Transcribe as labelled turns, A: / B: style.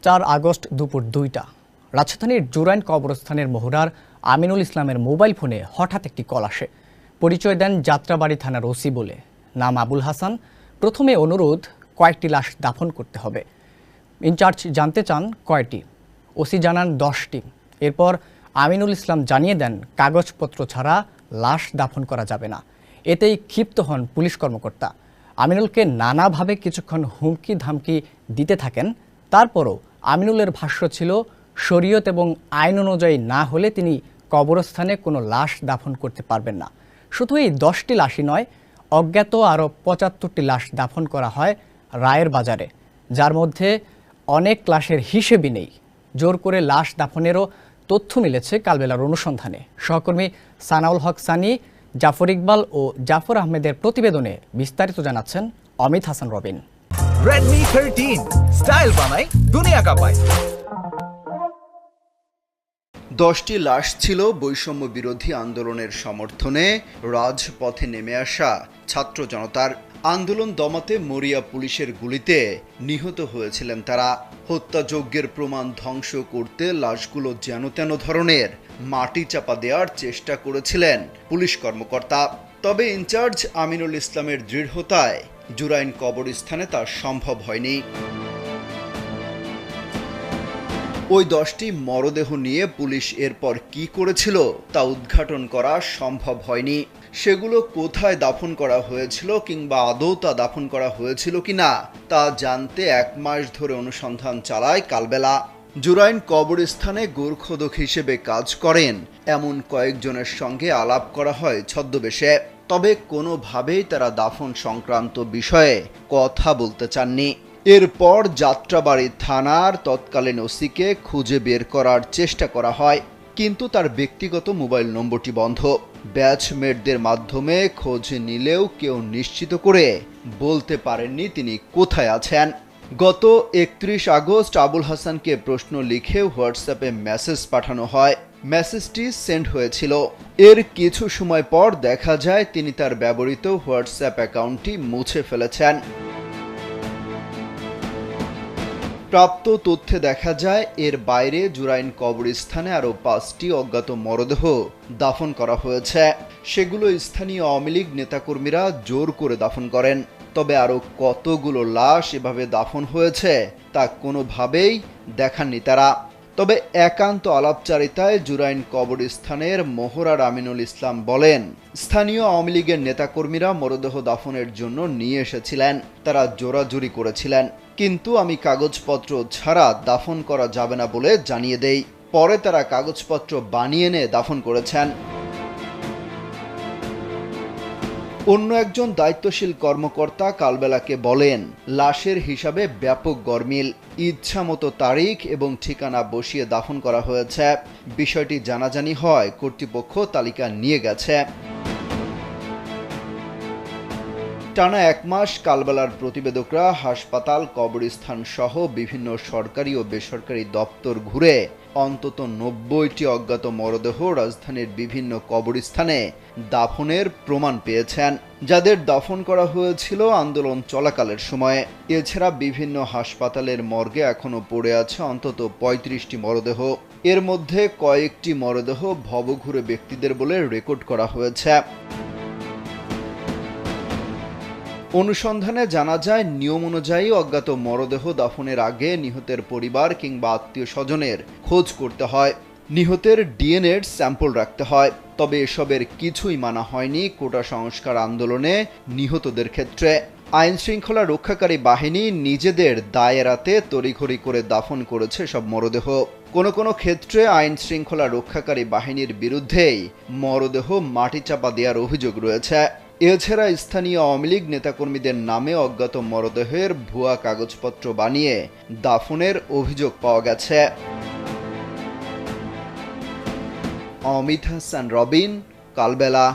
A: 4 August দুপুর 2টা রাজধানীর জুরাইন কবরস্থানের মোহরার আমিনুল ইসলামের মোবাইল ফোনে হঠাৎ একটি কল আসে। পরিচয় দেন যাত্রাবাড়ি থানার ওসি বলে। নাম আবুল হাসান। প্রথমে অনুরোধ কয়েকটি লাশ দাফন করতে হবে। ইনচার্জ জানতে চান কয়টি। ওসি জানান 10টি। এরপর আমিনুল ইসলাম জানিয়ে দেন কাগজপত্র ছাড়া লাশ দাফন করা যাবে না। এতেই ক্ষিপ্ত হন পুলিশ কর্মকর্তা। আমিনুলকে নানাভাবে কিছুক্ষণ হুমকি ধামকি দিতে থাকেন। তারপরও আমিনুলের ভাষ্য ছিল, শরীয়ত এবং আইন অনুযায়ী না হলে তিনি কবরস্থানে কোনো লাশ দাফন করতে পারবেন না। শুধু এই 10টি লাশই নয়, অজ্ঞাত আরও 75টি লাশ দাফন করা হয় রায়ের বাজারে, যার মধ্যে অনেক লাশের হিসেবই নেই। জোর করে লাশ দাফনেরও তথ্য মিলেছে কালবেলার অনুসন্ধানে। সহকর্মী সানাউল হক সানি, জাফর ইকবাল ও জাফর আহমেদের প্রতিবেদনে বিস্তারিত জানাচ্ছেন অমিত হাসান রবিন।
B: Redmi 13 স্টাইল বানাই দুনিয়া কাঁপায়।
C: 10টি লাশ ছিল বৈষম্য বিরোধী আন্দোলনের সমর্থনে রাজপথে নেমে আসা ছাত্র জনতার। আন্দোলন দমাতে মরিয়া পুলিশের গুলিতে নিহত হয়েছিলেন তারা। হত্যাযজ্ঞের প্রমাণ ধ্বংস করতে লাশগুলো যেন তেন ধরনের মাটি চাপা দেওয়ার চেষ্টা করেছিলেন পুলিশ কর্মকর্তা। তবে ইনচার্জ আমিনুল ইসলামের দৃঢ়তায় জুরাইন কবরস্থানে তা সম্ভব হয়নি। ওই 10টি মরদেহ নিয়ে পুলিশ এরপর কি করেছিল তা উদ্ঘাটন করা সম্ভব হয়নি। সেগুলো কোথায় দাফন করা হয়েছিল কিংবা আদৌ তা দাফন করা হয়েছিল কিনা তা জানতে 1 মাস ধরে অনুসন্ধান চালায় কালবেলা। জুরাইন কবরস্থানে গোরখোদক হিসেবে কাজ করেন এমন কয়েকজনের সঙ্গে আলাপ করা হয় ছদ্মবেশে। তবে কোনোভাবেই তারা দাফন সংক্রান্ত বিষয়ে কথা বলতে চাননি। এরপর যাত্রাবাড়ি থানার তৎকালীন ওসিকে খুঁজে বের করার চেষ্টা করা হয়, কিন্তু তার ব্যক্তিগত মোবাইল নম্বরটি বন্ধ। ব্যাচমেটদের মাধ্যমে খোঁজ নিলেও কেউ নিশ্চিত করে বলতে পারেননি তিনি কোথায় আছেন। গত 31 আগস্ট আবুল হাসানকে প্রশ্ন লিখে হোয়াটসঅ্যাপে মেসেজ পাঠানো হয়। মেসেজটি সেন্ড হয়েছিল। এর কিছু সময় পর দেখা যায় তিনি তার ব্যবহৃত হোয়াটসঅ্যাপ অ্যাকাউন্টটি মুছে ফেলেছেন। প্রাপ্ত তথ্যে দেখা যায় এর বাইরে জুরাইন কবরস্থানে আরও 5টি অজ্ঞাত মরদেহ দাফন করা হয়েছে। সেগুলো স্থানীয় আওয়ামী লীগ নেতাকর্মীরা জোর করে দাফন করেন। তবে আরও কতগুলো লাশ এভাবে দাফন হয়েছে তা কোনোভাবেই দেখাননি তারা। তবে একান্ত আলাপচারিতায় জুরাইন কবরস্থানের মোহরার আমিনুল ইসলাম বলেন, স্থানীয় আওয়ামী লীগের নেতাকর্মীরা মরদেহ দাফনের জন্য নিয়ে এসেছিলেন। তারা জোরাজুরি করেছিলেন, কিন্তু আমি কাগজপত্র ছাড়া দাফন করা যাবে না বলে জানিয়ে দেই। পরে তারা কাগজপত্র বানিয়ে এনে দাফন করেছেন। অন্য একজন দায়িত্বশীল কর্মকর্তা কালবেলাকে বলেন, লাশের হিসাবে ব্যাপক গরমিল। ইচ্ছামতো তারিখ এবং ঠিকানা বসিয়ে দাফন করা হয়েছে। বিষয়টি জানাজানি হয় কর্তৃপক্ষ তালিকা নিয়ে গেছে। টানা 1 মাস কালবেলার প্রতিবেদকরা হাসপাতাল, কবরস্থান সহ বিভিন্ন সরকারি ও বেসরকারি দপ্তর ঘুরে অন্তত 90টি অজ্ঞাত মরদেহ রাজধানীর বিভিন্ন কবরস্থানে দাফনের প্রমাণ পেয়েছেন, যাদের দাফন করা হয়েছিল আন্দোলন চলাকালের সময়ে। এছাড়া বিভিন্ন হাসপাতালের মর্গে এখনও পড়ে আছে অন্তত 35টি মরদেহ। এর মধ্যে কয়েকটি মরদেহ ভবঘুরে ব্যক্তিদের বলে রেকর্ড করা হয়েছে। অনুসন্ধানে জানা যায়, নিয়ম অনুযায়ী অজ্ঞাত মরদেহ দাফনের আগে নিহতের পরিবার কিংবা আত্মীয় স্বজনের খোঁজ করতে হয়। নিহতের ডিএনএর স্যাম্পল রাখতে হয়। তবে এসবের কিছুই মানা হয়নি কোটা সংস্কার আন্দোলনে নিহতদের ক্ষেত্রে। আইন শৃঙ্খলা রক্ষাকারী বাহিনী নিজেদের দায় এড়াতে তড়িঘড়ি করে দাফন করেছে সব মরদেহ। কোনো ক্ষেত্রে আইন শৃঙ্খলা রক্ষাকারী বাহিনীর বিরুদ্ধেই মরদেহ মাটি চাপা দেওয়ার অভিযোগ রয়েছে। এছাড়া স্থানীয় আওয়ামী লীগ নেতাকর্মীদের নামে অজ্ঞাত মরদেহের ভুয়া কাগজপত্র বানিয়ে দাফনের অভিযোগ পাওয়া গেছে। অমিত হাসান রবিন, কালবেলা।